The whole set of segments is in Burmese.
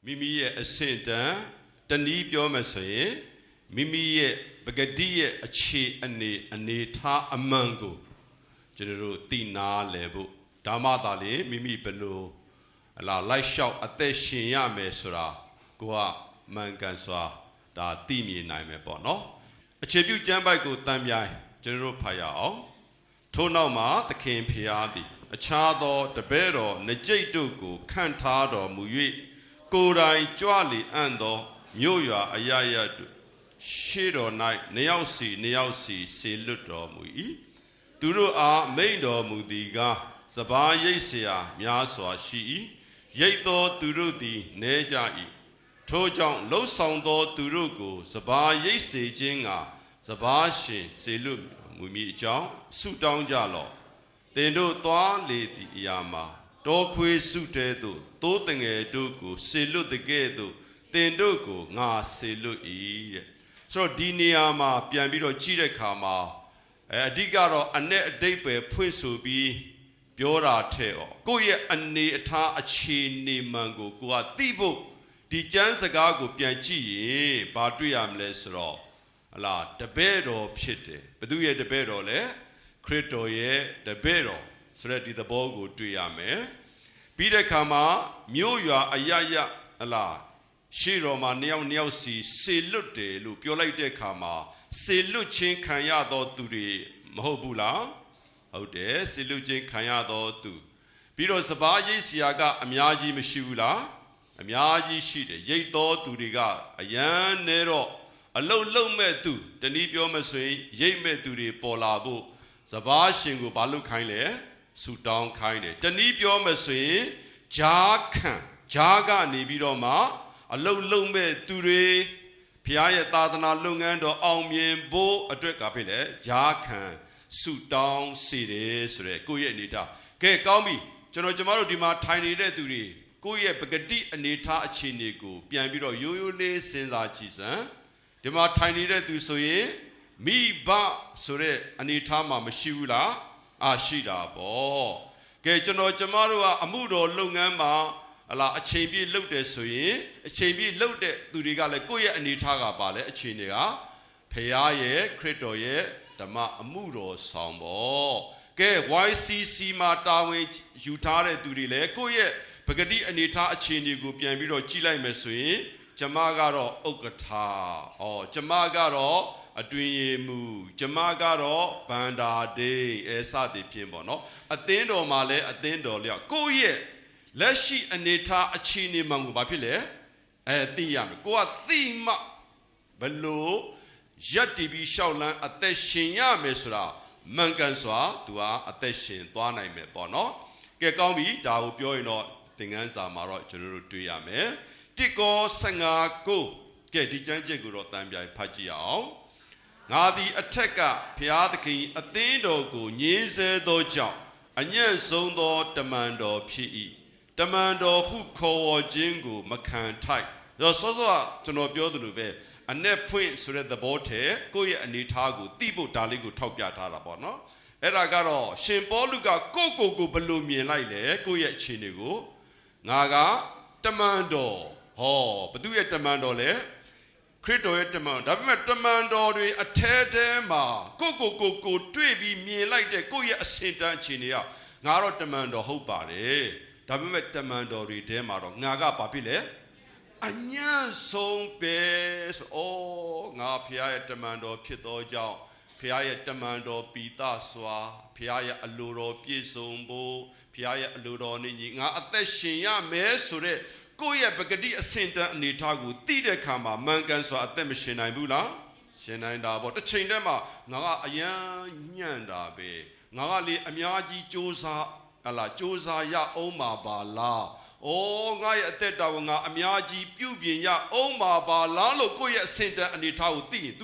မိမိရဲ့အဆင့်တန်းတနည်းပြောမယ်ဆိုရင်မိမိရဲ့ပဂတိရဲ့အခြေအနေထားအမှန်ကိုကျွန်တော်တို့သိနာလဲဖို့ဒါမှသာလေမိမိဘယ်လိုလိုက်လျှောက်အသက်ရှင်ရမယ်ဆိုတာကိုကမှန်ကန်စွာဒါသိမြင်နိုင်မယ်ပေါ့နော်အခြေပြုကျမ်းပိုက်ကိုတန်ပြိုင်ကျွန်တော်တို့ဖတ်ရအောင်ထို့နောက်မှာသခင်ဖျားသည်အခြားသောတပည့်တော်နှကြိတ်တို့ကိုခန့်ထားတော်မူ၍ကိုယ်တိုင်ကြွလီအံ့သောမြို့ရွာအရရတို့ရှေ့တော်၌နှစ်ယောက်စီစေလွတ်တော်မူ၏သူတို့အားမိန့်တော်မူသည်ကားစပါးရိတ်เสียများစွာရှိ၏ရိတ်သောသူတို့သည်နဲကြ၏ထိုကြောင့်လှုပ်ဆောင်သောသူတို့ကိုစပါးရိတ်စေခြင်းကစပါးရှင်စေလွတ်မူမည်အကြောင်းဆုတောင်းကြလော့သင်တို့သွားလေသည့်အရာမှာတောခွေးစုတဲသို့သိုးတငယ်တို့ကိုစေလွတ်တကဲ့သို့သင်တို့ကိုငါစေလွတ်၏တဲ့ဆိုတော့ဒီနေရာမှာပြန်ပြီးတော့ကြည့်တဲ့အခါမှာအဓိကတော့အ내အတိတ်ပဲဖွင့်ဆိုပြီးပြောတာထဲ့ကိုယ့်ရဲ့အနေအထားအခြေအနေမှန်ကိုကိုကသိဖို့ဒီကျမ်းစကားကိုပြန်ကြည့်ရင်ဘာတွေ့ရမလဲဆိုတော့တပည့်တော်ဖြစ်တယ်ဘသူရဲ့တပည့်တော်လဲခရစ်တော်ရဲ့တပည့်တော်ဆိုတဲ့ဒီသဘောကိုတွေ့ရမယ်ပြီးတဲ့အခါမှာမြို့ရွာအရရရှေ့တော်မှာနှစ်ယောက်စီစေလွတ်တယ်လို့ပြောလိုက်တဲ့အခါမှာစေလွတ်ခြင်းခံရသောသူတွေမဟုတ်ဘူးလားဟုတ်တယ်စေလွတ်ခြင်းခံရသောသူပြီးတော့စပါးရိတ်เสียကအများကြီးမရှိဘူးလားအများကြီးရှိတယ်ရိတ်သောသူတွေကအယမ်းနေတော့အလုတ်လုံမဲ့သူတနည်းပြောမဆိုရင်ရိတ်မဲ့သူတွေပေါ်လာဖို့စပါးရှင်ကိုဘာလုပ်ခိုင်းလဲဆူတောင်းခိုင်းတယ်တနည်းပြောမဆိုရင်ဂျားကနေပြီးတော့မှအလုတ်လုံမဲ့သူတွေဖျားရဲ့သာသနာလုပ်ငန်းတော်အောင်မြင်ဖို့အတွက်ကဖြစ်လေဂျားခံဆူတောင်းစေတယ်ဆိုတဲ့ကိုယ့်ရဲ့အနေထားကဲကောင်းပြီကျွန်တော်တို့ဒီမှာထိုင်နေတဲ့သူတွေကိုယ့်ရဲ့ပဂတိအနေထားအခြေအနေကိုပြန်ပြီးတော့ရိုးရိုးလေးစဉ်းစားကြည့်စမ်းဒီမှာထိုင်နေတဲ့သူဆိုရင်မိဘဆိုတဲ့အနေထားမှာမရှိဘူးလားရှိတာပေါ့ကဲကျွန်တော်တို့ကအမှုတော်လုပ်ငန်းမှာအချိန်ပြည့်လုပ်တယ်ဆိုရင်အချိန်ပြည့်လုပ်တဲ့သူတွေကလည်းကိုယ့်ရဲ့အနေထားကပါလဲအချိန်တွေကဖခင်ရဲ့ခရစ်တော်ရဲ့ဓမ္မအမှုတော်ဆောင်ပေါ့ကဲ YCC မှာတာဝန်ယူထားတဲ့သူတွေလည်းကိုယ့်ရဲ့ပဂတိအနေထားအခြေအနေကိုပြန်ပြီးတော့ကြည့်လိုက်မယ်ဆိုရင်ကျမကတော့ဥက္ကဋ္ဌကျမကတော့အတွင်ရမှုကျမကတော့ဗန္ဒာဒိစသည်ဖြင့်ပေါ့နော်အသင်းတော်မှာလည်းအသင်းတော်လျောက်ကိုယ့်ရဲ့လက်ရှိအနေထားအခြေအနေမှန်ကိုဘာဖြစ်လဲသိရမယ်ကိုကသိမှဘလို့ရက်တီပြီးရှောက်လန်းအသက်ရှင်ရမယ်ဆိုတာမှန်ကန်စွာသူကအသက်ရှင်သွားနိုင်မယ်ပေါ့နော်ကဲကောင်းပြီဒါကိုပြောရင်တော့သင်ခန်းစာမှာတော့ကျွန်တော်တို့တွေ့ရမယ်တိကော15ကိုကဲဒီကျမ်းချက်ကိုတော့တန်ပြိုင်ဖတ်ကြည့်အောင်ငါသည်အထက်ကဘုရားသခင်အသင်းတော်ကိုညင်းဆဲသောကြောင့်အညံ့ဆုံးသောတမန်တော်ဖြစ်၏တမန်တော်ဟုခေါ်ဝေါ်ခြင်းကိုမခံထိုက်တော့စောစောကျွန်တော်ပြောသလိုပဲအ내ဖွင့်ဆိုတဲ့သဘောတည်းကိုယ့်ရဲ့အနေထားကိုသိဖို့ဒါလေးကိုထောက်ပြထားတာပေါ့နော်အဲ့ဒါကတော့ရှင်ပေါလုကကိုဘယ်လိုမြင်လိုက်လဲကိုယ့်ရဲ့အခြေအနေကိုငါကတမန်တော်ဘသူရဲ့တမန်တော်လဲခရစ်တော်ရဲ့တမန်ဒါပေမဲ့တမန်တော်တွေအထဲထဲမှာကိုတွေ့ပြီးမြင်လိုက်တဲ့ကိုယ့်ရဲ့အစဉ်တန်းအခြေအနေကငါတော့တမန်တော်ဟုတ်ပါတယ်ဒါပေမဲ့တမန်တော်တွေထဲမှာတော့ငါကဘာဖြစ်လဲအညံ့ဆုံးပဲဆိုငါဖခင်ရဲ့တမန်တော်ဖြစ်သောကြောင့်ဖခင်ရဲ့တမန်တော်ပိသစွာဖခင်ရဲ့အလိုတော်ပြည့်စုံဖို့ဖခင်ရဲ့အလိုတော်နဲ့ညီငါအသက်ရှင်ရမယ်ဆိုတဲ့ကိုယ့်ရဲ့ပဂတိအစဉ်တန်းအနေထားကိုသိတဲ့အခါမှာမှန်ကန်စွာအသက်မရှင်နိုင်ဘူးလားရှင်နိုင်တာပေါ့တစ်ချိန်တည်းမှာငါကအယံညံ့တာပဲငါကလေအများကြီးစူးစမ်းရအောင်ပါလားငါရဲ့အသက်တာကိုငါအများကြီးပြုပြင်ရအောင်ပါလားလို့ကိုယ့်ရဲ့အစဉ်တန်းအနေထားကိုသိရင်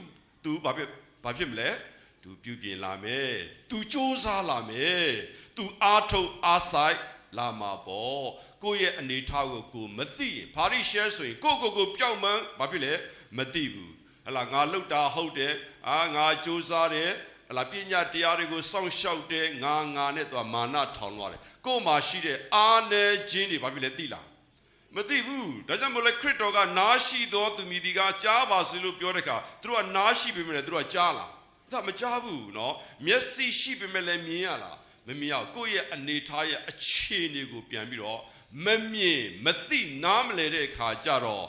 तू ဘာဖြစ်မလဲ तू ပြုပြင်လာမယ် तू စူးစမ်းလာမယ် तू အားထုတ်အားဆိုင်လာမှာပေါ့ကိုယ့်ရဲ့အနေထားကိုမသိရင်ဖာရိရှဲဆိုရင်ကိုပျောက်မှန်းဘာဖြစ်လဲမသိဘူးငါလှုပ်တာဟုတ်တယ်ငါစူးစမ်းတယ်ပညာတရားတွေကိုစောင့်ရှောက်တယ်ငါနဲ့သူမာနထောင်သွားတယ်ကို့မှာရှိတဲ့အာနယ်ခြင်းတွေဘာဖြစ်လဲသိလား မသိဘူးဒါကြောင့်မို့လဲခရစ်တော်ကနားရှိသောသူမြည်ဒီကကြားပါစေလို့ပြောတဲ့အခါသူတို့ကနားရှိပေမဲ့သူတို့ကကြားလားဒါမကြားဘူးเนาะမျက်စိရှိပေမဲ့လည်းမြင်ရလားမမြင်ရကိုယ့်ရဲ့အနေထားရဲ့အခြေအနေကိုပြန်ပြီးတော့မမြင်မသိနားမလဲတဲ့အခါကျတော့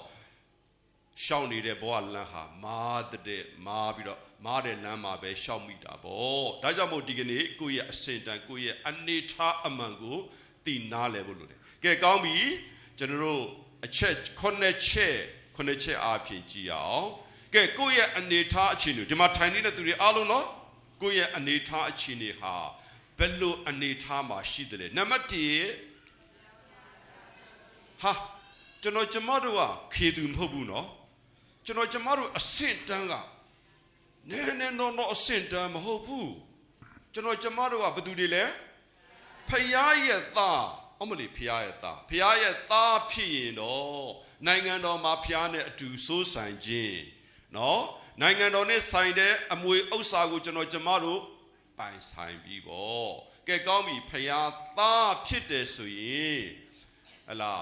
ရှောင်းနေတဲ့ဘဝလမ်းဟာမာတဲ့မာပြီးတော့မားတဲ့လမ်းမှာပဲရှောက်မိတာပေါ့ဒါကြောင့်မို့ဒီကနေ့ကိုယ့်ရဲ့အစဉ်တန်ကိုယ့်ရဲ့အနေထားအမှန်ကိုသိနားလဲဖို့လိုတယ်ကဲကောင်းပြီကျွန်တော်တို့အချက်9ချက်အားဖြင့်ကြည့်အောင်ကဲကိုယ့်ရဲ့အနေထားအခြေအနေဒီမှာထိုင်နေတဲ့သူတွေအားလုံးနော်ကိုယ့်ရဲ့အနေထားအခြေအနေဟာဘယ်လိုအနေထားမှာရှိတယ်လဲနံပါတ်1ဟာကျွန်တော်ကျမတို့ကခေသူမဟုတ်ဘူးနော်ကျွန်တော်ကျမတို့အဆင့်တန်းကနည်းနည်းတော့အဆင့်တန်းမဟုတ်ဘူးကျွန်တော်ကျမတို့ကဘယ်သူတွေလဲဖယားရဲ့သားအမလီဖယားရဲ့သားဖယားရဲ့သားဖြစ်ရင်တော့နိုင်ငံတော်မှာဖယားနဲ့အတူစိုးဆိုင်ခြင်းနော်နိုင်ငံတော်နဲ့ဆိုင်တဲ့အမွေဥစ္စာကိုကျွန်တော်ကျမတို့ပိုင်ဆိုင်ပြီးပေါ့ကဲကောင်းပြီဖယားသားဖြစ်တယ်ဆိုရင်ဟလာ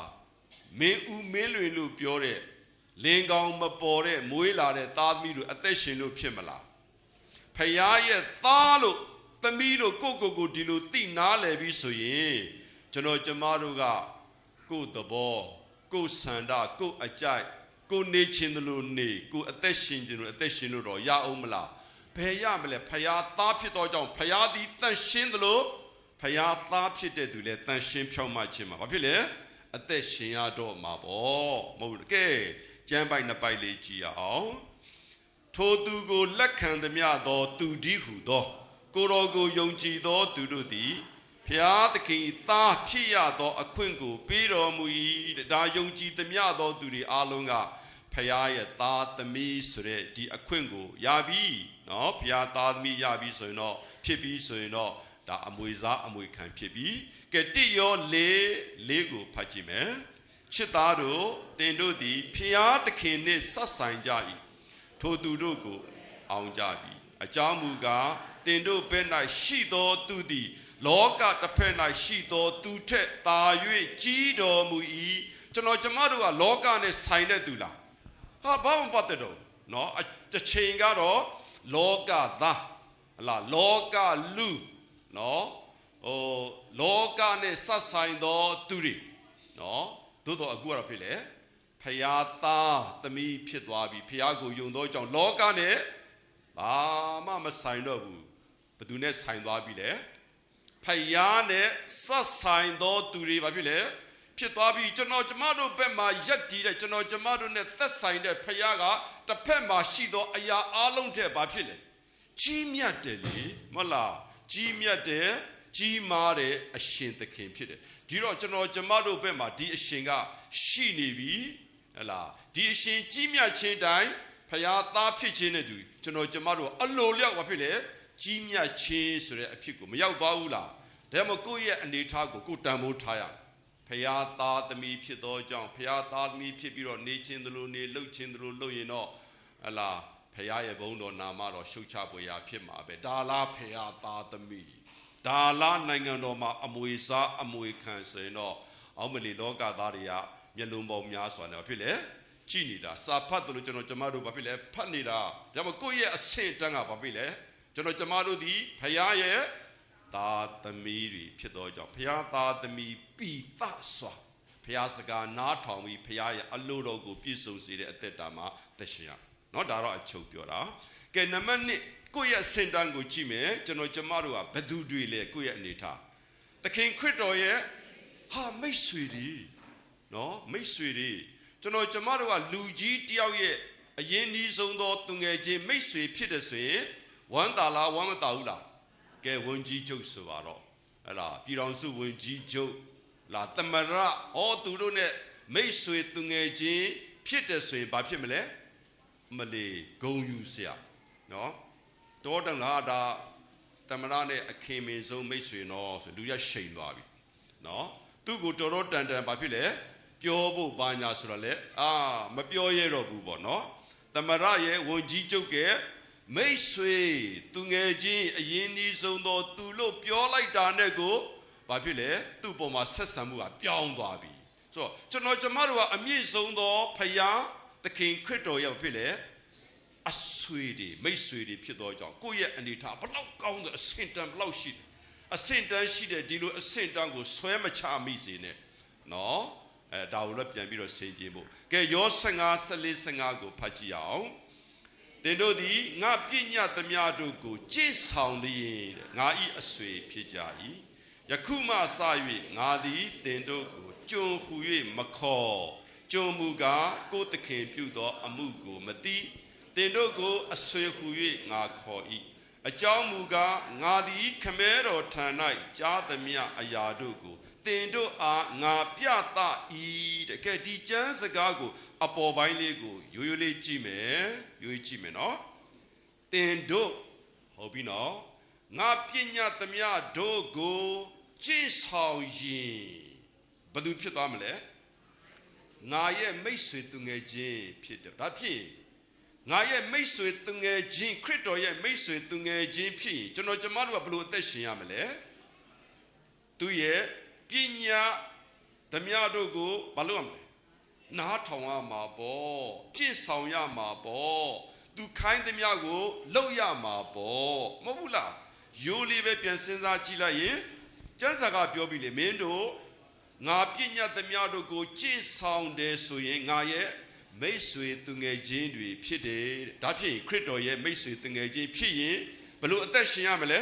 မင်းဦးမင်းလွင်လို့ပြောတဲ့လင်ကောင်မပေါ်တဲ့မွေးလာတဲ့သားသမီးတို့အသက်ရှင်လို့ဖြစ်မလားဖယားရဲ့သားလို့သမီးလို့ကိုဒီလိုသိနာလဲပြီးဆိုရင်ကျွန်တော်ကျမတို့ကကိုယ်သဘောကိုယ်ဆန္ဒကိုယ်အကြိုက်ကိုနေခြင်းလို့နေကိုအသက်ရှင်ခြင်းလို့အသက်ရှင်လို့တော့ရအောင်မလားဘယ်ရမလဲဖယားသားဖြစ်တော့ကြောင့်ဖယားသည်တန်ရှင်းတယ်လို့ဖယားသားဖြစ်တဲ့သူလည်းတန်ရှင်းဖြောင့်မခြင်းမှာဘာဖြစ်လဲအသက်ရှင်ရတော့မှာပေါ့မဟုတ်ဘူးကဲကျမ်းပိုက်နှစ်ပိုက်လေးကြည့်အောင်ထိုသူကိုလက်ခံသမျှသောသူဒီဟုသောကိုတော်ကိုယုံကြည်သောသူတို့သည်ဖျားသခင်သားဖြစ်ရသောအခွင့်ကိုပေးတော်မူ၏ဒါယုံကြည်သမျှသောသူတွေအားလုံးကဖျားရဲ့သားသမီးဆိုတဲ့ဒီအခွင့်ကိုရပြီနော်ဖျားသားသမီးရပြီဆိုရင်တော့ဖြစ်ပြီဆိုရင်တော့ဒါအမွေစားအမွေခံဖြစ်ပြီကဲ1ရော4ကိုဖတ်ကြည့်မယ်ချစ်သားတို့သင်တို့သည်ဖျားသခင်နှင့်ဆက်ဆိုင်ကြ၏ထိုသူတို့ကိုအောင်ကြပြီအကြောင်းမူကားသင်တို့ဘက်၌ရှိသောသူသည်လောကတစ်ဖက်၌ရှိသောသူထက်သာ၍ကြီးတော်မူ၏ကျွန်တော်ကျမတို့ကလောကနဲ့ဆိုင်တဲ့သူလားဟာဘာမှမပတ်တဲ့တော့နော်တစ်ချိန်ကတော့လောကသားဟလားလောကလူနော်လောကနဲ့ဆက်ဆိုင်သောသူတွေနော်သို့တော့အခုကတော့ဖြစ်လေဖယားသားသမီးဖြစ်သွားပြီဖယားကိုယုံသောကြောင့်လောကနဲ့ဘာမှမဆိုင်တော့ဘူးဘယ်သူနဲ့ဆိုင်သွားပြီလဲဖယားနဲ့ဆက်ဆိုင်သောသူတွေဘာဖြစ်လဲဖြစ်သွားပြီကျွန်တော်ကျမတို့ဘက်မှာရက်တည်တဲ့ကျွန်တော်ကျမတို့နဲ့သက်ဆိုင်တဲ့ဖယားကတစ်ဖက်မှာရှိသောအရာအလုံးတဲ့ဘာဖြစ်လဲကြီးမြတ်တယ်လေမဟုတ်လားကြီးမြတ်တယ်ကြီးမားတဲ့အရှင်သခင်ဖြစ်တယ်ဒီတော့ကျွန်တော်ကျမတို့ဘက်မှာဒီအရှင်ကရှိနေပြီဟလားဒီအရှင်ကြီးမြတ်ခြင်းတိုင်းဖယားသားဖြစ်ခြင်းနဲ့တူကျွန်တော်ကျမတို့အလိုလျောက်ဘာဖြစ်လဲကြီးမြတ်ခြင်းဆိုတဲ့အဖြစ်ကိုမရောက်သွားဘူးလားဒါမှမဟုတ်ကိုယ့်ရဲ့အနေထားကိုကိုယ်တန်ဖိုးထားရဖယားသားသမီးဖြစ်သောကြောင့်ဖယားသားသမီးဖြစ်ပြီးတော့နေခြင်းသလိုနေလှုပ်ခြင်းသလိုလှုပ်ရင်တော့ဟလားဖယားရဲ့ဘုန်းတော်နာမတော်ရှုတ်ချပွေရာဖြစ်မှာပဲဒါလားဖယားသားသမီးဒါလားနိုင်ငံတော်မှာအမွေစားအမွေခံဆိုရင်တော့အောင်မလီလောကသားတွေကမျက်လုံးပေါင်းများစွာနဲ့ဘာဖြစ်လဲကြည်နေတာစာဖတ်တယ်လို့ကျွန်တော်ကျမတို့ဘာဖြစ်လဲဖတ်နေတာဒါမှကိုယ့်ရဲ့အဆင့်တန်းကဘာဖြစ်လဲကျွန်တော်ကျမတို့ဒီဖယားရဲ့သားသမီးတွေဖြစ်သောကြောင့်ဖယားသားသမီးပိသစွာဖယားစကားနားထောင်ပြီးဖယားရဲ့အလိုတော်ကိုပြည့်စုံစေတဲ့အသက်တာမှာသက်ရှင်ရเนาะဒါတော့အချုပ်ပြောတာကဲနံပါတ်1ကိုယ့်ရဲ့အဆင့်တန်းကိုကြည့်မယ်ကျွန်တော်ကျမတို့ကဘယ်သူတွေလဲကိုယ့်ရဲ့အနေထားသခင်ခရစ်တော်ရဲ့ဟာမိတ်ဆွေတွေเนาะမိတ်ဆွေတွေကျွန်တော်ကျမတို့ကလူကြီးတယောက်ရဲ့အရင်နီးဆုံးသောသူငယ်ချင်းမိတ်ဆွေဖြစ်တဲ့ဆိုရင်ဝမ်းသာလားဝမ်းမသာဘူးလားကဲဝန်ကြီးချုပ်ဆိုပါတော့ဟဲ့လားပြည်တော်စုဝန်ကြီးချုပ်လာတမရသူတို့နဲ့မိတ်ဆွေသူငယ်ချင်းဖြစ်တဲ့ဆိုရင်ဘာဖြစ်မလဲမလီဂုံယူစရာနော်တောတန်လာဒါတမရနဲ့အခင်မင်းဆုံးမိတ်ဆွေနော်ဆိုလူရရှိန်သွားပြီနော်သူ့ကိုတော်တော်တန်ဘာဖြစ်လဲပြောဖို့ဘာညာဆိုတော့လေမပြောရတော့ဘူးပေါ့နော်တမရရဲ့ဝန်ကြီးချုပ်ကမိတ်ဆွေသူငယ်ချင်းအရင်ဒီဆုံးသောသူလို့ပြောလိုက်တာနဲ့ကိုဘာဖြစ်လဲသူ့ပေါ်မှာဆက်ဆံမှုကပြောင်းသွားပြီ ဆိုကျွန်တော်ကျမတို့ကအမြင့်ဆုံးသောဖယားသခင်ခရစ်တော်ရဲ့ဖြစ်လေအဆွေတွေမိတ်ဆွေတွေဖြစ်သောကြောင့်ကိုယ့်ရဲ့အနေထားဘလောက်ကောင်းတဲ့အဆင့်တန်းဘလောက်ရှိအဆင့်တန်းရှိတဲ့ဒီလိုအဆင့်တန်းကိုဆွဲမချမိစေနဲ့နော်ဒါကိုလည်းပြန်ပြီးတော့ဆင်ခြင်ဖို့ကဲယော15:14-15ကိုဖတ်ကြည့်အောင်သင်တို့သည်ငါပညာသမျှတို့ကိုကြည်ဆောင်သည်ငါဤအဆွေဖြစ်ကြ၏ယခုမှစ၍ငါသည်သင်တို့ကိုကျွန်ဟူ၍မခေါ်ကျွန်မူကားကိုယ်သခင်ပြုသောအမှုကိုမသိသင်တို့ကိုအဆွေဟူ၍ငါခေါ်၏အကြောင်းမူကားငါသည်ခမဲတော်ထံ၌ကြားသမျှအရာတို့ကိုသင်တို့အားငါပြသ၏တဲ့ကဲဒီကျမ်းစကားကိုအပေါ်ပိုင်းလေးကိုရိုးရိုးလေးကြည့်မယ်နော်သင်တို့ဟုတ်ပြီနော်ငါပညာသမျှတို့ကိုကြည်ဆောင်ရင်ဘယ်သူဖြစ်သွားမလဲငါရဲ့မိတ်ဆွေသူငယ်ချင်းဖြစ်တယ်ဒါဖြစ်ငါရဲ့မိတ်ဆွေသူငယ်ချင်းခရစ်တော်ရဲ့မိတ်ဆွေသူငယ်ချင်းဖြစ်ရင်ကျွန်တော်ကျမတို့ကဘယ်လိုအသက်ရှင်ရမလဲသူရဲ့ပညာသမျှတို့ကိုဘာလို့ရမလဲနားထောင်ရမှာပေါ့ကြည်ဆောင်ရမှာပေါ့သူခိုင်းသမျှကိုလုပ်ရမှာပေါ့မဟုတ်ဘူးလားရိုးလေးပဲပြန်စဉ်းစားကြည့်လိုက်ရင်ကျမ်းစာကပြောပြီးလေမင်းတို့ငါပညာသမျှတို့ကိုကြည်ဆောင်တယ်ဆိုရင်ငါရဲ့မိတ်ဆွေသူငယ်ချင်းတွေဖြစ်တယ်ဒါဖြစ်ရင်ခရစ်တော်ရဲ့မိတ်ဆွေသူငယ်ချင်းဖြစ်ရင်ဘလို့အသက်ရှင်ရမလဲ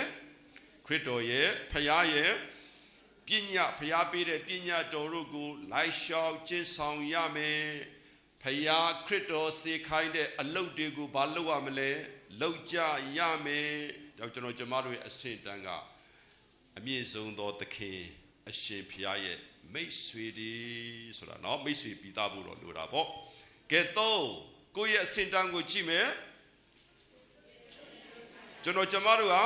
ခရစ်တော်ရဲ့ဖခင်ရဲ့ပညာဖခင်ပေးတဲ့ပညာတော်တို့ကိုလိုက်လျှောက်ကျင့်ဆောင်ရမယ်ဖခင်ခရစ်တော်စေခိုင်းတဲ့အလုပ်တွေကိုဘာလုပ်ရမလဲလုပ်ကြရမယ်ဒါကျွန်တော်ကျမတို့ရဲ့အဆင့်တန်းကအမြင့်ဆုံးသောသခင်အရှင်ဖခင်ရဲ့မိတ်ဆွေတွေဆိုတာเนาะမိတ်ဆွေပြီးသားဖို့တော့လိုတာပေါ့ကဲတော့ကိုယ့်ရဲ့အဆင့်တန်းကိုကြည့်မယ်ကျွန်တော်ကျမတို့က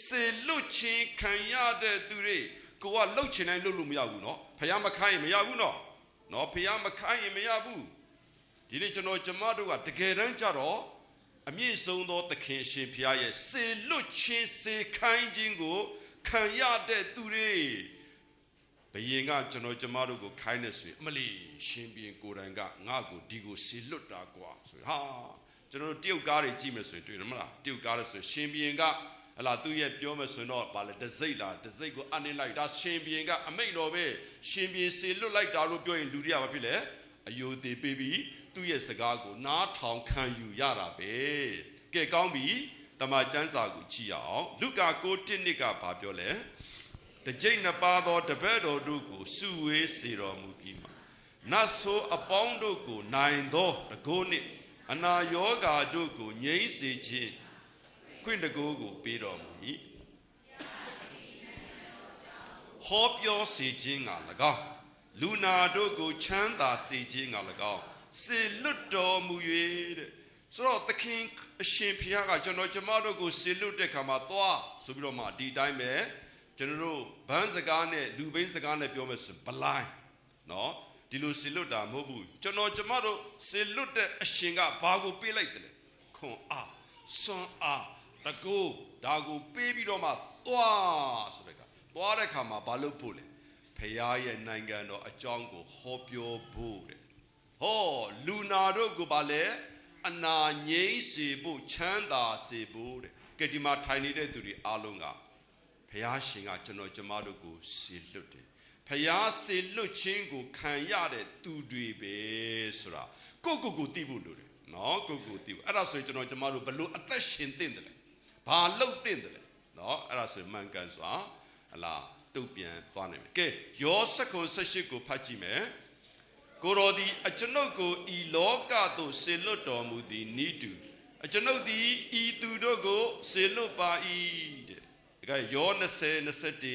စေလွတ်ချင်းခံရတဲ့သူတွေကိုကလှုပ်ချင်တိုင်းလှုပ်လို့မရဘူးเนาะဖခင်မခိုင်းရင်မရဘူးเนาะဖခင်မခိုင်းရင်မရဘူးဒီနေ့ကျွန်တော်ကျမတို့ကတကယ်တမ်းကြတော့အမြင့်ဆုံးသောသခင်ရှင်ဖခင်ရဲ့စေလွတ်ချင်းစေခိုင်းခြင်းကိုခံရတဲ့သူတွေဘယင်ကကျွန်တော်ကျမတို့ကိုခိုင်းနေဆိုရင်အမလီရှင်ဘီကိုယ်တိုင်ကငါ့ကိုဒီကိုစေလွတ်တာကွာဆိုဟာကျွန်တော်တို့တရုတ်ကားတွေကြည့်မယ်ဆိုရင်တွေ့တယ်မလားတရုတ်ကားတွေဆိုရင်ရှင်ဘီကဟလာသူရဲ့ပြောမယ်ဆိုရင်တော့ဗာလေတစိတ်ကိုအနေလိုက်ဒါရှင်ဘီကအမိတ်တော်ပဲရှင်ဘီစေလွတ်လိုက်တာလို့ပြောရင်လူတွေကဘာဖြစ်လဲအယိုသေးပေးပြီးသူ့ရဲ့စကားကိုနားထောင်ခံယူရတာပဲကဲကောင်းပြီတမန်ကျမ်းစာကိုကြည့်အောင်လုကာ9:1ကဘာပြောလဲတကြိတ်နှစ်ပါးသောတပည့်တော်တို့ကိုစုဝေးစေတော်မူပြီးမှနတ်ဆိုးအပေါင်းတို့ကိုနိုင်သောတကိုးနှင့်အနာရောဂါတို့ကိုငြိမ်းစေခြင်းခွင့်တကိုးကိုပေးတော်မူ၏ဟောပြောစေခြင်းက၎င်းလူနာတို့ကိုချမ်းသာစေခြင်းက၎င်းစေလွတ်တော်မူ၍တဲ့ဆိုတော့သခင်အရှင်ဖခင်ကကျွန်တော်ကျမတို့ကိုစေလွတ်တဲ့ခါမှာသွားဆိုပြီးတော့မှဒီတိုင်းပဲကျွန်တော်တို့ဘန်းစကားနဲ့လူဘိန်းစကားနဲ့ပြောမယ်ဆိုဘလိုင်းနော်ဒီလိုစေလွတ်တာမဟုတ်ဘူးကျွန်တော်ကျမတို့စေလွတ်တဲ့အရှင်ကဘာကိုပေးလိုက်တယ်လဲခွန်အားစွမ်းအားတကူဒါကိုပေးပြီးတော့မှသွားဆိုတဲ့ကသွားတဲ့ခါမှာဘာလို့ဖို့လဲဖခင်ရဲ့နိုင်ငံတော်အကြောင်းကိုဟောပြောဖို့တဲ့ဟောလူနာတို့ကိုဘာလဲအနာငြိမ်းစေဖို့ချမ်းသာစေဖို့တဲ့ကဲဒီမှာထိုင်နေတဲ့သူတွေအားလုံးကဖခင်ရှင်ကကျွန်တော်ကျမတို့ကိုစေလွတ်တယ်ဖခင်စေလွတ်ခြင်းကိုခံရတဲ့သူတွေပဲဆိုတာကိုသိဖို့လိုတယ်နော်ကိုသိဖို့အဲ့ဒါဆိုရင်ကျွန်တော်ကျမတို့ဘလို့အသက်ရှင်သင့်တယ်လဲဘာလုပ်သင့်တယ်လဲနော်အဲ့ဒါဆိုရင်မှန်ကန်စွာဟလာတုတ်ပြန်သွားနိုင်မယ်ကဲယော19:18ကိုဖတ်ကြည့်မယ်ကိုရောဒီအကျွန်ုပ်ကိုဤလောကသို့စေလွတ်တော်မူသည်နိတုအကျွန်ုပ်သည်ဤသူတို့ကိုစေလွတ်ပါ၏တဲ့ဒါကယော20:21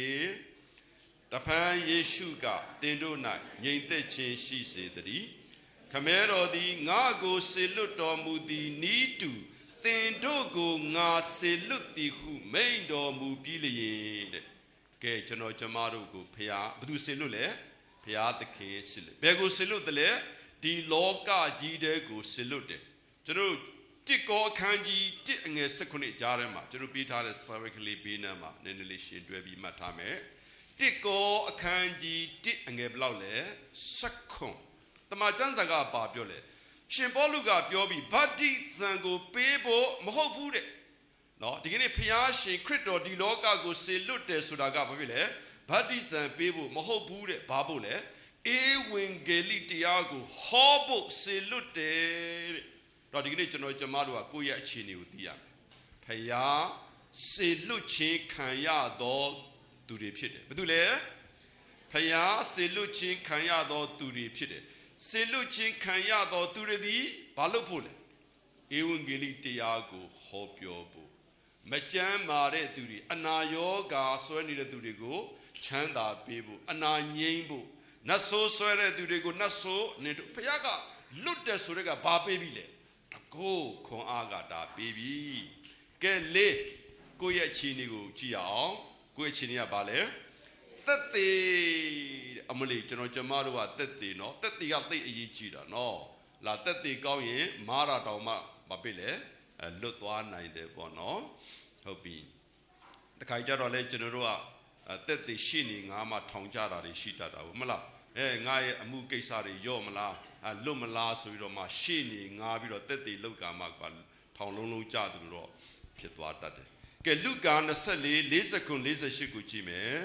တဖန်ယေရှုကသင်တို့၌ငြိမ်သက်ခြင်းရှိစေတည်းခမဲတော်သည်ငါကိုစေလွတ်တော်မူသည်နိတုသင်တို့ကိုငါစေလွတ်သည်ဟုမိန့်တော်မူပြီးလျင်တဲ့ကဲကျွန်တော်ကျမတို့ကိုဖခင်ဘယ်သူစေလွတ်လဲဖခင်သခင်စေလွတ်ဘယ်ကိုစေလွတ်တယ်လဲဒီလောကကြီးတဲကိုစေလွတ်တယ်ကျွန်တော်တစ်ကောအခန်းကြီး1:19ကြားထဲမှာကျွန်တော်ပေးထားတဲ့စာဝတ်ကလေးဘေးနားမှာနည်းနည်းလေးရှင်းတွဲပြီးမှတ်ထားမယ် တစ်ကိုအခန်းကြီးတစ်အငယ်ဘလောက်လဲ16တမန်ကျမ်းစာကပါပြောလဲရှင်ပေါလုကပြောပြီးဗတ္တိဇံကိုပေးဖို့မဟုတ်ဘူးတဲ့နော်ဒီကနေ့ဖျားရှင်ခရစ်တော်ဒီလောကကိုစေလွတ်တယ်ဆိုတာကဘာဖြစ်လဲဗတ္တိဇံပေးဖို့မဟုတ်ဘူးတဲ့ဘာဖို့လဲဧဝံဂေလိတရားကိုဟောဖို့စေလွတ်တယ်တဲ့တော့ဒီကနေ့ကျွန်တော်ကျမတို့ကကိုယ့်ရဲ့အခြေအနေကိုသိရမယ်ဖျားစေလွတ်ခြင်းခံရသောသူတွေဖြစ်တယ်ဘာလို့လဲဖျားစေလွတ်ခြင်းခံရသောသူတွေဖြစ်တယ်စေလွတ်ခြင်းခံရသောသူတွေသည်ဘာလို့ဖို့လဲဧဝံဂေလိတရားကိုဟောပြောဖို့မကြမ်းမာတဲ့သူတွေအနာရောဂါဆွဲနေတဲ့သူတွေကိုချမ်းသာပေးဖို့အနာငြိမ်းဖို့နတ်ဆိုးဆွဲတဲ့သူတွေကိုနတ်ဆိုးနေဘုရားကလွတ်တယ်ဆိုတဲ့ကဘာပေးပြီလဲတကောခွန်အားကဒါပေးပြီကဲလေကိုယ့်ရဲ့အခြေအနေကိုကြည့်အောင်ကိုယ့်ရဲ့အခြေအနေကဘာလဲသက်သေးအမလေးကျွန်တော်ကျမတို့ကသက်သေးနော်သက်သေးကသိအရေးကြီးတာနော်လာသက်သေးကောင်းရင်မာရာတောင်မှမပြစ်လေလွတ်သွားနိုင်တယ်ပေါ့နော်ဟုတ်ပြီတခါကြတော့လေကျွန်တော်တို့ကသက်သေးရှိနေငါမှထောင်ကြတာတွေရှိတတ်တာဘူးမလားငါရဲ့အမှုကိစ္စတွေရော့မလားလွတ်မလားဆိုပြီးတော့မှရှိနေငါပြီးတော့သက်သေးလောက်ကမှကထောင်လုံးကြသူတော့ဖြစ်သွားတတ်တယ်ကဲလုကာ24 49 48ကိုကြည့်မယ်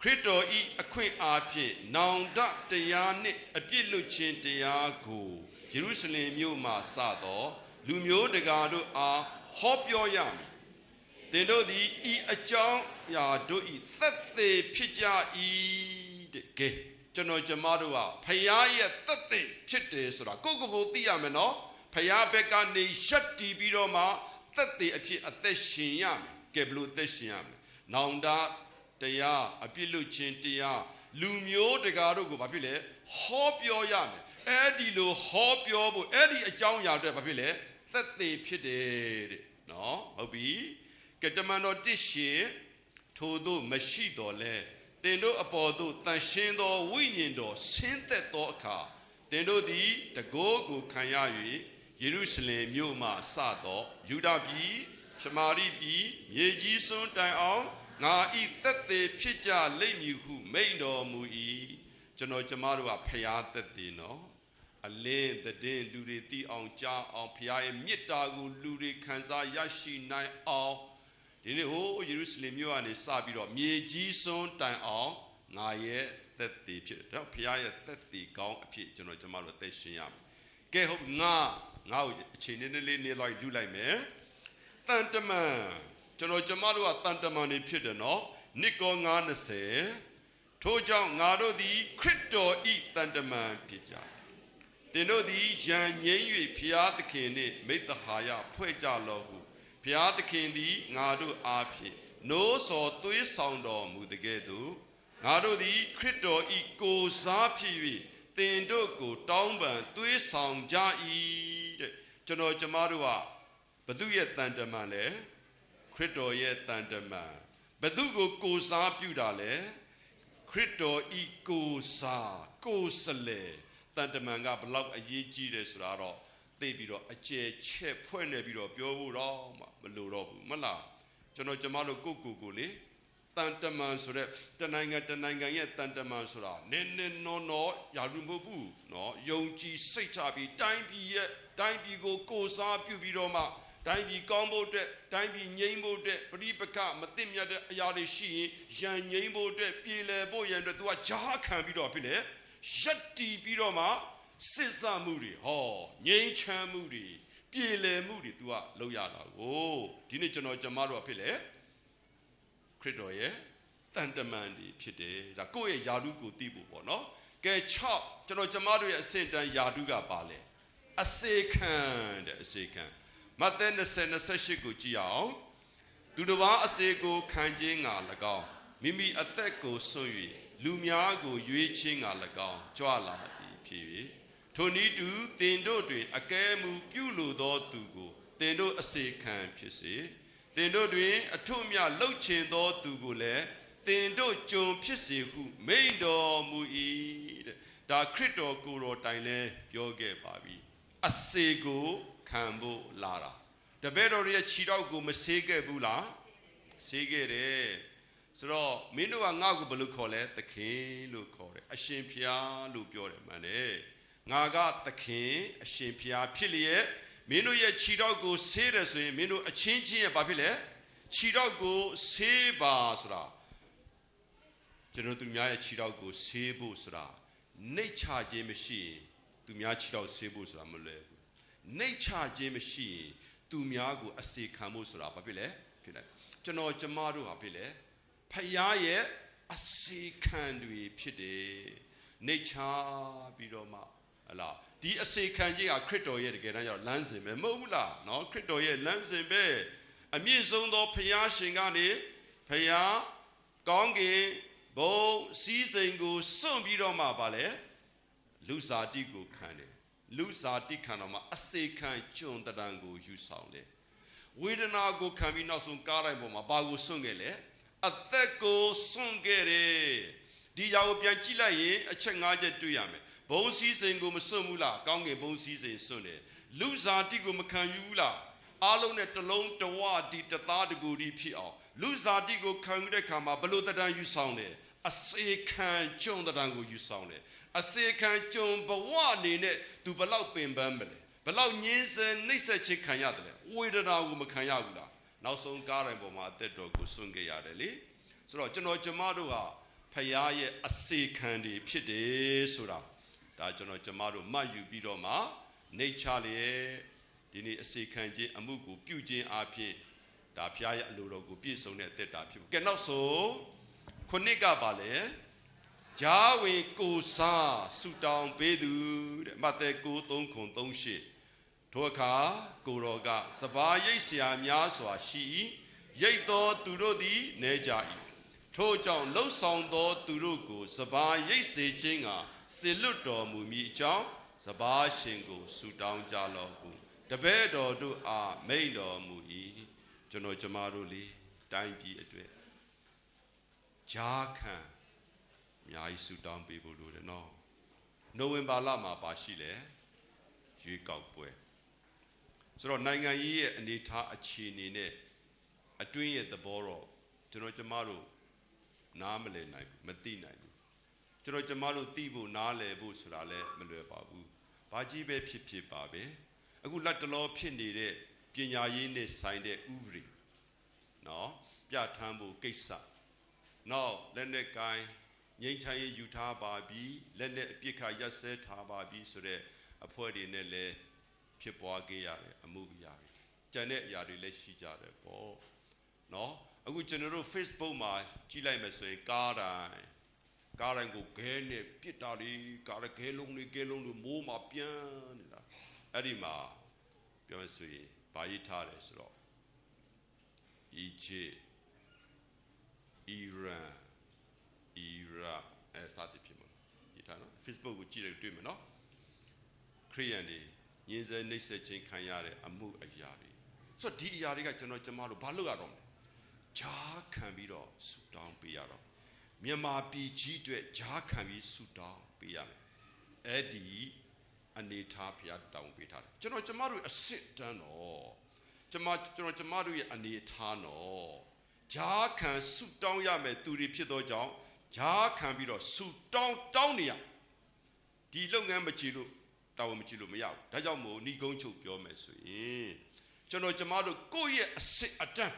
ခရစ်တော်ဤအခွင့်အားဖြင့်နောင်တတရားနှင့်အပြစ်လွတ်ခြင်းတရားကိုယေရုရှလင်မြို့မှစသောလူမျိုးတကာတို့အားဟောပြောရမည်သင်တို့သည်ဤအကြောင်းအရာတို့ဤသက်သေဖြစ်ကြ၏တဲ့ကဲကျွန်တော်ကျမတို့ကဖခင်ရဲ့သက်သေဖြစ်တယ်ဆိုတာကိုသိရမယ်နော်ဖခင်ဘက်ကနေရှက်တီးပြီးတော့မှသက်သေအဖြစ်အသက်ရှင်ရမယ်ကဲဘလို့သက်ရှင်ရမလဲနောင်တတရားအပြစ်လွတ်ခြင်းတရားလူမျိုးတကာတို့ကိုဘာဖြစ်လဲဟောပြောရမယ်အဲ့ဒီလိုဟောပြောဖို့အဲ့ဒီအကြောင်းအရာတွေဘာဖြစ်လဲသက်သေဖြစ်တယ်တဲ့နော်ဟုတ်ပြီကတမန်တော်တစ်ရှင်ထို့သို့မရှိတော်လဲသင်တို့အပေါ်သို့တန်ရှင်းသောဝိညာဉ်တော်ဆင်းသက်သောအခါသင်တို့သည်တကိုးကိုခံရ၍ယေရုရှလင်မြို့မှစသောယူဒပြည်ရှမာရိပြည်မြေကြီးစွန်းတိုင်အောင်ငါဤသက်သေဖြစ်ကြလိမ့်မည်ဟုမိန့်တော်မူ၏ကျွန်တော်ကျမတို့ကဖျားသက်သေနော်အလင်းတဲ့လူတွေသိအောင်ကြားအောင်ဖျားရဲ့မေတ္တာကိုလူတွေခံစားရရှိနိုင်အောင်ဒီနေ့ဟိုယေရုရှလင်မြို့ကနေစပြီးတော့မြေကြီးစွန်းတိုင်အောင်ငါရဲ့သက်သေဖြစ်တယ်ဖျားရဲ့သက်သေကောင်းအဖြစ်ကျွန်တော်ကျမတို့သက်ရှင်ရမယ်ကဲဟုတ်ငါ့ကိုအခြေအနေလေးနေလိုက်ယူလိုက်မယ်တန်တမန်ကျွန်တော်ကျမတို့ကတန်တမန်နေဖြစ်တယ်နော်နိကော9:20ထို့ကြောင့်ငါတို့သည်ခရစ်တော်ဤတန်တမန်ဖြစ်ကြသင်တို့သည်ယံငြိမ်း၍ဖျားသခင်နှင့်မိတ္တဟာယဖွဲ့ကြလော့ဟုဖျားသခင်သည်ငါတို့အားဖြင့်နိုးစော်သွေးဆောင်တော်မူတကဲ့သို့ငါတို့သည်ခရစ်တော်ဤကိုယ်စားဖြစ်၍သင်တို့ကိုတောင်းပန်သွေးဆောင်ကြ၏တဲ့ကျွန်တော်ကျမတို့ကဘသူရဲ့တန်တမန်လဲခရစ်တော်ရဲ့တန်တမန်ဘသူကိုကိုးစားပြုတာလဲခရစ်တော်ဤကိုးစားကိုးစလေတန်တမန်ကဘလောက်အရေးကြီးတယ်ဆိုတာတော့သိပြီးတော့အကျယ်ချက်ဖွဲ့နေပြီးတော့ပြောဖို့တော့မလိုတော့ဘူးမလားကျွန်တော်ကျမတို့ကိုလေတန်တမန်ဆိုတဲ့တနိုင်ငံရဲ့တန်တမန်ဆိုတာနည်းနော်ယာရုမဟုတ်ဘူးနော်ယုံကြည်စိတ်ချပြီးတိုင်းပြည်ကိုကိုးစားပြုပြီးတော့မှတိုင်းပြည်ကောင်းဖို့အတွက်တိုင်းပြည်ငြိမ်းဖို့အတွက်ပရိပကမသိမြတ်တဲ့အရာတွေရှိရင်ရန်ငြိမ်းဖို့အတွက်ပြည်လည်ဖို့ရန်အတွက်သူကဂျားခံပြီးတော့ဖြစ်လေရက်တီပြီးတော့မှစစ်ဆမှုတွေဟောငြိမ်းချမ်းမှုတွေပြည်လည်မှုတွေသူကလုပ်ရတာကိုဒီနေ့ကျွန်တော်ကျမတို့ကဖြစ်လေခရစ်တော်ရဲ့တန်တမန်တွေဖြစ်တယ်ဒါကိုယ့်ရဲ့ယာတုကိုသိဖို့ပေါ့နော်ကဲ6ကျွန်တော်ကျမတို့ရဲ့အစင်တန်ယာတုကပါလေအစေခံတဲ့အစေခံမဿဲ20:28ကိုကြည့်အောင်သူတစ်ပါးအစေကိုခံခြင်းငါ၎င်းမိမိအသက်ကိုစွန့်၍လူများကိုရွေးခြင်းငါ၎င်းကြွလာသည်ဖြစ်၍ထိုနည်းတူသင်တို့တွင်အကဲမှုပြုလိုသောသူကိုသင်တို့အစေခံဖြစ်စေသင်တို့တွင်အထုမြလှုပ်ချင်သောသူကိုလည်းသင်တို့ကြုံဖြစ်စေဟုမိန့်တော်မူ၏တဲ့ဒါခရစ်တော်ကိုယ်တော်တိုင်လဲပြောခဲ့ပါပြီအစေကိုခံဖို့လာတာတပည့်တော်ရဲ့ခြေထောက်ကိုမဆေးခဲ့ဘူးလားဆေးခဲ့တယ် ဆိုတော့မင်းတို့ကငါ့ကိုဘယ်လိုခေါ်လဲသခင်လို့ခေါ်တယ်အရှင်ဖျားလို့ပြောတယ်မှန်တယ်ငါကသခင်အရှင်ဖျားဖြစ်လျက်မင်းတို့ရဲ့ခြေထောက်ကိုဆေးတယ်ဆိုရင်မင်းတို့အချင်းချင်းရဲ့ဘာဖြစ်လဲခြေထောက်ကိုဆေးပါဆိုတာကျွန်တော်သူများရဲ့ခြေထောက်ကိုဆေးဖို့ဆိုတာနှိတ်ချခြင်းမရှိရင်သူများခြေထောက်ဆေးဖို့ဆိုတာမလွယ်ဘူးနှိတ်ချခြင်းမရှိရင်သူများကိုအစေခံဖို့ဆိုတာဘာဖြစ်လဲဖြစ်တယ်ကျွန်တော်ကျမတို့ဟာဖြစ်လဲဖယားရဲ့အစေခံတွေဖြစ်တယ်နှိတ်ချပြီးတော့မှဟလားဒီအစေခံကြီးကခရစ်တော်ရဲ့တကယ်တမ်းကျတော့လမ်းစဉ်ပဲမဟုတ်ဘူးလားနော်ခရစ်တော်ရဲ့လမ်းစဉ်ပဲအမြင့်ဆုံးသောဖယားရှင်ကနေဖယားကောင်းကင်ဘုံစည်းစိမ်ကိုစွန့်ပြီးတော့မှပါလေလူစားတိကိုခံတယ်လူစားတိခံတော့မှအစေခံကျွန်တန်ကိုယူဆောင်တယ်ဝေဒနာကိုခံပြီးနောက်ဆုံးကားတိုင်းပေါ်မှာဘာကိုစွန့်ခဲ့လဲအသက်ကိုစွန့်ခဲ့တယ်ဒီຢာကိုပြန်ကြည့်လိုက်ရင်အချက်၅ချက်တွေ့ရမယ်ဘုံစည်းစိမ်ကိုမစွန့်ဘူးလားကောင်းကင်ဘုံစည်းစိမ်စွန့်တယ်လူစားတိကိုမခံယူဘူးလားအားလုံးနဲ့တလုံးတဝဒီတသားတကူဒီဖြစ်အောင်လူစားတိကိုခံယူတဲ့ခါမှာဘလို့တန်ယူဆောင်တယ်အစေခံကျွန်တန်ကိုယူဆောင်တယ်အစေခံကျွန်ဘဝအနေနဲ့သူဘလောက်ပင်ပန်းမလဲဘလောက်ညင်းဆဲနှိပ်စက်ခြင်းခံရတယ်လဲဝေဒနာကိုမခံရဘူးလားနောက်ဆုံးကားတိုင်းပေါ်မှာအသက်တော်ကိုစွန့်ခဲ့ရတယ်လေဆိုတော့ကျွန်တော်ကျမတို့ဟာဖယားရဲ့အစေခံတွေဖြစ်တယ်ဆိုတာဒါကျွန်တော်ကျမတို့မှတ်ယူပြီးတော့မှနှိတ်ချလျက်ဒီနေ့အစေခံခြင်းအမှုကိုပြုခြင်းအပြင်ဒါဖယားရဲ့အလိုတော်ကိုပြည့်စုံတဲ့အသက်တာဖြစ်ကဲနောက်ဆုံးခုနှစ်ကပါလေဂျာဝင်ကိုစားဆူတောင်းပေးသူတဲ့မဿဲ9:3-38ထိုအခါကိုတော်ကစပါးရိတ်เสียများစွာရှိရိတ်သောသူတို့သည်နေကြ၏ထို့ကြောင့်လှုပ်ဆောင်သောသူတို့ကိုစပါးရိတ်စေခြင်းကစေလွတ်တော်မူမည်အကြောင်းစပါးရှင်ကိုဆူတောင်းကြလော့ဟုတပည့်တော်တို့အားမိန့်တော်မူ၏ကျွန်တော်ကျမတို့လေးတိုင်းပြည်အတွက်ဂျာခံအများကြီးဆူတောင်းပေးဖို့လိုတယ်နော်နိုဝင်ဘာလမှာပါရှိလေရွေးကောက်ပွဲဆိုတော့နိုင်ငံရေးရဲ့အနေအထားအခြေအနေနဲ့အတွင်းရဲ့သဘောတော့ကျွန်တော်ကျမတို့နားမလည်နိုင်ဘူးမသိနိုင်ဘူးကျွန်တော်ကျမတို့သိဖို့နားလည်ဖို့ဆိုတာလည်းမလွယ်ပါဘူးဘာကြီးပဲဖြစ်ဖြစ်ပါပဲအခုလက်တလောဖြစ်နေတဲ့ပညာရေးနဲ့ဆိုင်တဲ့ဥပဒေနော်ပြဋ္ဌာန်းဖို့ကိစ္စနောက်လက်နဲ့ကိုင်းငိမ့်ချမ်းရေးယူထားပါပြီလက်နဲ့အပြစ်ခါရက်စဲထားပါပြီဆိုတဲ့အဖွဲ့တွေနဲ့လည်းဖြစ်ပွားခဲ့ရတယ်အမှုအရာတွေကျန်တဲ့အရာတွေလည်းရှိကြတယ်ပေါ့နော်အခုကျွန်တော်တို့ Facebook မှာကြည့်လိုက်မယ်ဆိုရင်ကားတိုင်းကိုခဲနဲ့ပြစ်တာတွေကားခဲလုံးတွေမိုးမှာပြန်နေတာအဲ့ဒီမှာပြောဆိုရင်ဘာရေးထားတယ်ဆိုတော့ Egypt Iran Iraq စသဖြင့်ပေါ့ဒီထားနော် Facebook ကိုကြည့်လိုက်တွေ့မယ်နော်ခရိယန်တွေညင်စဲနှိပ်စက်ခြင်းခံရတဲ့အမှုအရာတွေဆိုတော့ဒီအရာတွေကကျွန်တော်ကျမတို့ဘာလုပ်ရတော့မလဲဂျားခံပြီးတော့ဆူတောင်းပေးရတော့မြန်မာပြည်ကြီးအတွက်ဂျားခံပြီးဆူတောင်းပေးရမယ်အဲ့ဒီအနေထားဖျားတောင်းပေးထားတယ်ကျွန်တော်ကျမတို့အစ်စ်တန်းတော့ကျွန်တော်ကျမတို့ရဲ့အနေထားတော့ဂျားခံဆူတောင်းရမယ်သူတွေဖြစ်သောကြောင့်ဂျားခံပြီးတော့ဆူတောင်းနေရဒီလုပ်ငန်းမကြည့်လို့တာဝန်မကြည့်လို့မရဘူးဒါကြောင့်မို့ဏီကုန်းချုပ်ပြောမယ်ဆိုရင်ကျွန်တော်ကျမတို့ကိုယ့်ရဲ့အစစ်အတန်း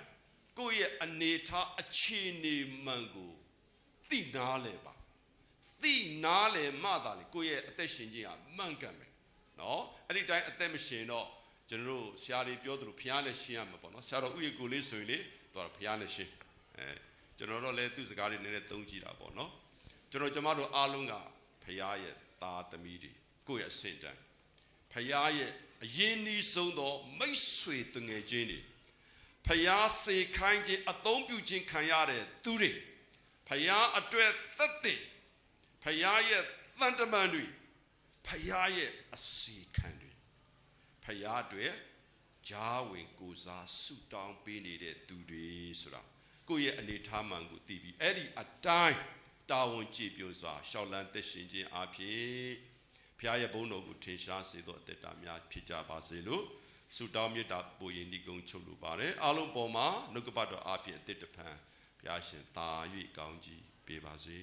ကိုယ့်ရဲ့အနေထားအခြေအနေမှန်ကိုသိနာလဲပါသိနာလဲမှသာလေကိုယ့်ရဲ့အသက်ရှင်ခြင်းဟာမှန်ကန်မယ်နော်အဲ့ဒီတိုင်းအသက်မရှင်တော့ကျွန်တော်တို့ဆရာတွေပြောသလိုဖျားနဲ့ရှင်းရမှာပေါ့နော်ဆရာတော်ဥယျာဉ်ကိုလေးဆိုရင်လေတော့ဖျားနဲ့ရှင်းကျွန်တော်တို့လည်းသူ့စကားတွေနည်းနည်းသုံးကြည့်တာပေါ့နော်ကျွန်တော်ကျမတို့အားလုံးကဖျားရဲ့သားသမီးတွေကိုယ့်ရဲ့အဆင့်တန်းဖယားရဲ့အရင်နီးဆုံးသောမိတ်ဆွေတငယ်ချင်းတွေဖယားစေခိုင်းခြင်းအသုံးပြုခြင်းခံရတဲ့သူတွေဖယားအတွက်သက်သေဖယားရဲ့တန်တမန်တွေဖယားရဲ့အစီခံတွေဖယားတွေဂျားဝင်ကိုစားဆုတောင်းပေးနေတဲ့သူတွေဆိုတာကိုယ့်ရဲ့အနေထားမှန်ကိုသိပြီးအဲ့ဒီအတိုင်းတာဝန်ကျေပြွန်စွာရှောက်လန်းသက်ရှင်ခြင်းအပြင်ဖျားရဲ့ဘုန်းတော်ကိုထင်ရှားစေသောအသက်တာများဖြစ်ကြပါစေလို့ဆုတောင်းမြတ်တာပိုရင်ဒီကုန်းချုပ်လိုပါတယ်အားလုံးပေါ်မှာနှုတ်ကပတ်တော်အားဖြင့်အသက်တဖန် ဘုရားရှင်သာ၍ကောင်းကြီးပေးပါစေ